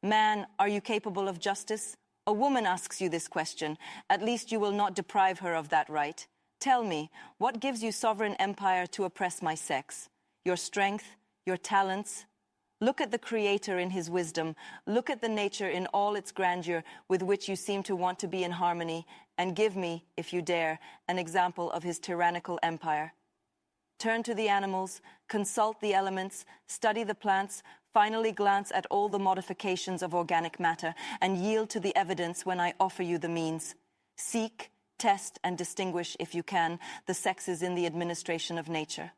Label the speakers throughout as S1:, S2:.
S1: Man, are you capable of justice? A woman asks you this question. At least you will not deprive her of that right. Tell me, what gives you sovereign empire to oppress my sex? Your strength, your talents? Look at the Creator in his wisdom. Look at the nature in all its grandeur with which you seem to want to be in harmony, and give me, if you dare, an example of his tyrannical empire. Turn to the animals, consult the elements, study the plants, finally glance at all the modifications of organic matter, and yield to the evidence when I offer you the means. Seek, test, and distinguish, if you can, the sexes in the administration of nature.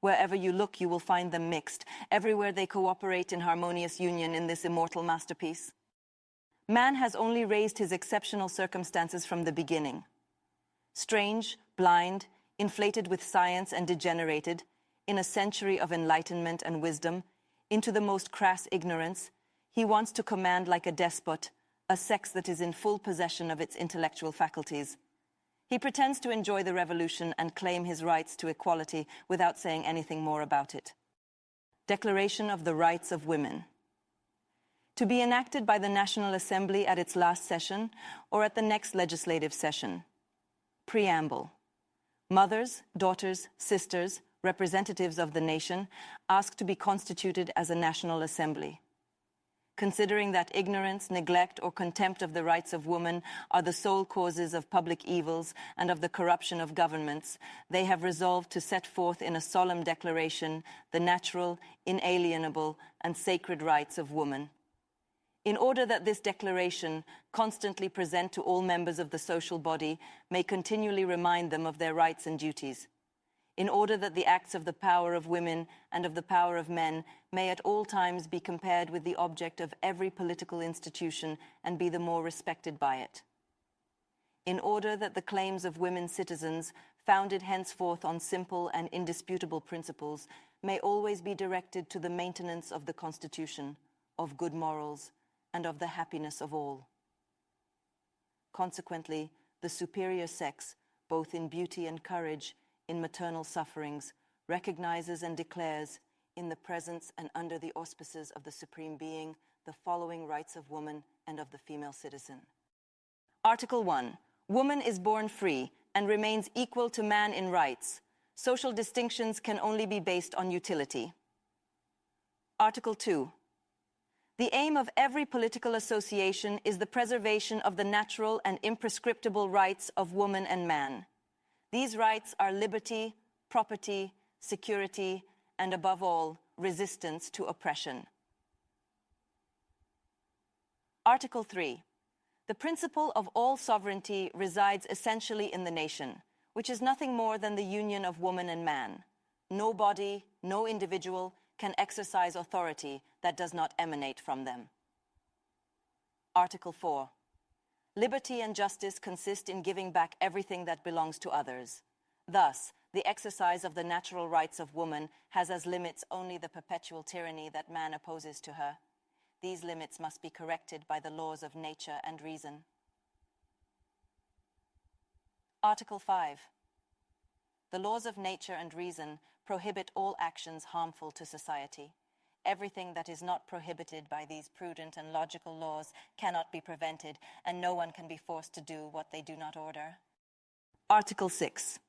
S1: Wherever you look, you will find them mixed. Everywhere they cooperate in harmonious union in this immortal masterpiece. Man has only raised his exceptional circumstances from the beginning. Strange, blind, inflated with science and degenerated, in a century of enlightenment and wisdom, into the most crass ignorance, he wants to command like a despot, a sex that is in full possession of its intellectual faculties. He pretends to enjoy the revolution and claim his rights to equality without saying anything more about it. Declaration of the Rights of Women. To be enacted by the National Assembly at its last session or at the next legislative session. Preamble. Mothers, daughters, sisters, representatives of the nation, ask to be constituted as a National Assembly. Considering that ignorance, neglect, or contempt of the rights of women are the sole causes of public evils and of the corruption of governments, they have resolved to set forth in a solemn declaration the natural, inalienable, and sacred rights of woman. In order that this declaration, constantly present to all members of the social body, may continually remind them of their rights and duties. In order that the acts of the power of women and of the power of men may at all times be compared with the object of every political institution and be the more respected by it. In order that the claims of women citizens, founded henceforth on simple and indisputable principles, may always be directed to the maintenance of the Constitution, of good morals, and of the happiness of all. Consequently, the superior sex, both in beauty and courage, in maternal sufferings, recognizes and declares, in the presence and under the auspices of the Supreme Being, the following rights of woman and of the female citizen. Article 1. Woman is born free and remains equal to man in rights. Social distinctions can only be based on utility. Article 2. The aim of every political association is the preservation of the natural and imprescriptible rights of woman and man. These rights are liberty, property, security, and above all, resistance to oppression. Article 3. The principle of all sovereignty resides essentially in the nation, which is nothing more than the union of woman and man. No body, no individual can exercise authority that does not emanate from them. Article 4. Liberty and justice consist in giving back everything that belongs to others. Thus, the exercise of the natural rights of woman has as limits only the perpetual tyranny that man opposes to her. These limits must be corrected by the laws of nature and reason. Article 5. The laws of nature and reason prohibit all actions harmful to society. Everything that is not prohibited by these prudent and logical laws cannot be prevented, and no one can be forced to do what they do not order. Article 6.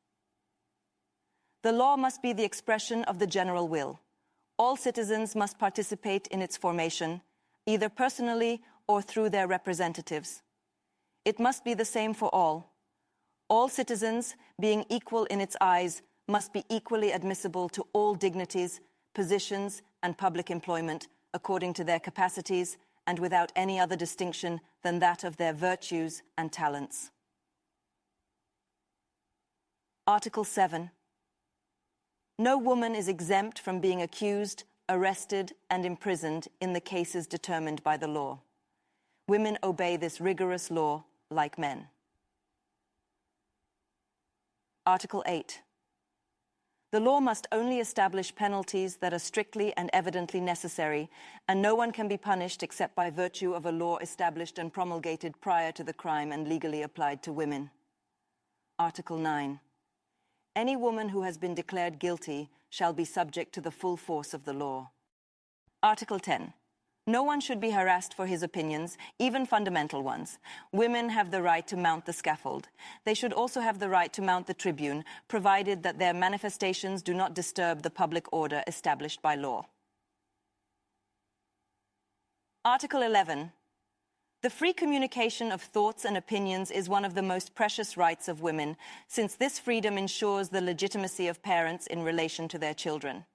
S1: The law must be the expression of the general will. All citizens must participate in its formation, either personally or through their representatives. It must be the same for all. All citizens, being equal in its eyes, must be equally admissible to all dignities, positions, and public employment according to their capacities and without any other distinction than that of their virtues and talents. Article 7. No woman is exempt from being accused, arrested, and imprisoned in the cases determined by the law. Women obey this rigorous law like men. Article 8. The law must only establish penalties that are strictly and evidently necessary, and no one can be punished except by virtue of a law established and promulgated prior to the crime and legally applied to women. Article 9. Any woman who has been declared guilty shall be subject to the full force of the law. Article 10. No one should be harassed for his opinions, even fundamental ones. Women have the right to mount the scaffold. They should also have the right to mount the tribune, provided that their manifestations do not disturb the public order established by law. Article 11. The free communication of thoughts and opinions is one of the most precious rights of women, since this freedom ensures the legitimacy of parents in relation to their children.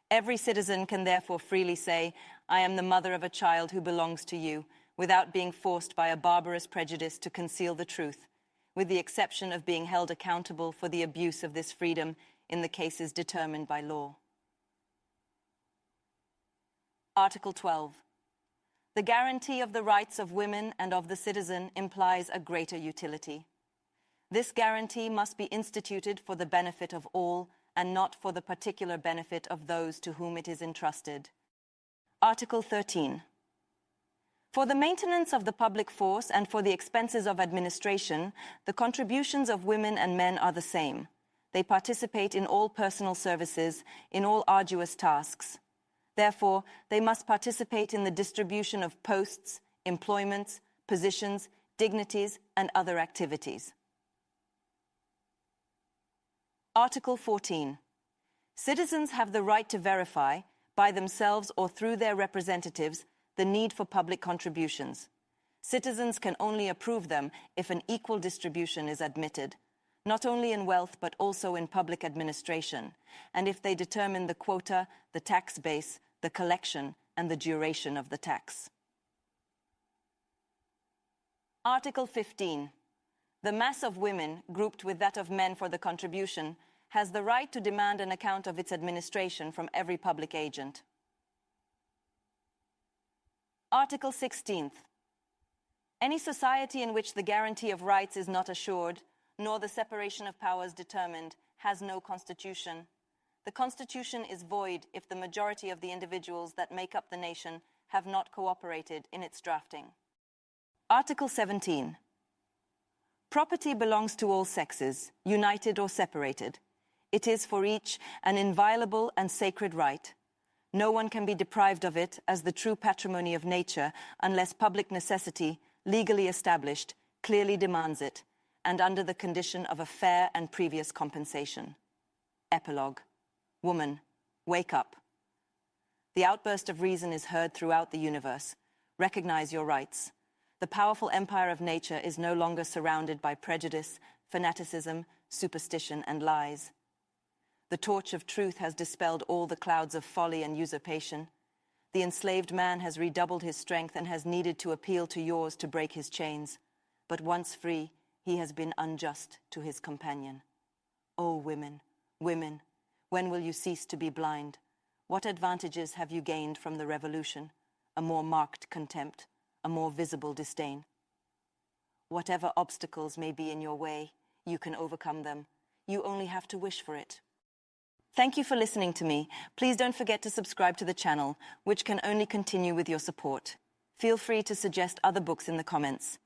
S1: Every citizen can therefore freely say, "I am the mother of a child who belongs to you," without being forced by a barbarous prejudice to conceal the truth, with the exception of being held accountable for the abuse of this freedom in the cases determined by law. Article 12. The guarantee of the rights of women and of the citizen implies a greater utility. This guarantee must be instituted for the benefit of all and not for the particular benefit of those to whom it is entrusted. Article 13. For the maintenance of the public force and for the expenses of administration, the contributions of women and men are the same. They participate in all personal services, in all arduous tasks. Therefore, they must participate in the distribution of posts, employments, positions, dignities, and other activities. Article 14. Citizens have the right to verify, by themselves or through their representatives, the need for public contributions. Citizens can only approve them if an equal distribution is admitted, not only in wealth but also in public administration, and if they determine the quota, the tax base, the collection, and the duration of the tax. Article 15. The mass of women, grouped with that of men for the contribution, has the right to demand an account of its administration from every public agent. Article 16. Any society in which the guarantee of rights is not assured, nor the separation of powers determined, has no constitution. The constitution is void if the majority of the individuals that make up the nation have not cooperated in its drafting. Article 17. Property belongs to all sexes, united or separated. It is for each an inviolable and sacred right. No one can be deprived of it as the true patrimony of nature unless public necessity, legally established, clearly demands it, and under the condition of a fair and previous compensation. Epilogue. Woman, wake up. The outburst of reason is heard throughout the universe. Recognize your rights. The powerful empire of nature is no longer surrounded by prejudice, fanaticism, superstition, and lies. The torch of truth has dispelled all the clouds of folly and usurpation. The enslaved man has redoubled his strength and has needed to appeal to yours to break his chains. But once free, he has been unjust to his companion. O women, women, when will you cease to be blind? What advantages have you gained from the revolution? A more marked contempt, a more visible disdain. Whatever obstacles may be in your way, you can overcome them. You only have to wish for it. Thank you for listening to me. Please don't forget to subscribe to the channel, which can only continue with your support. Feel free to suggest other books in the comments.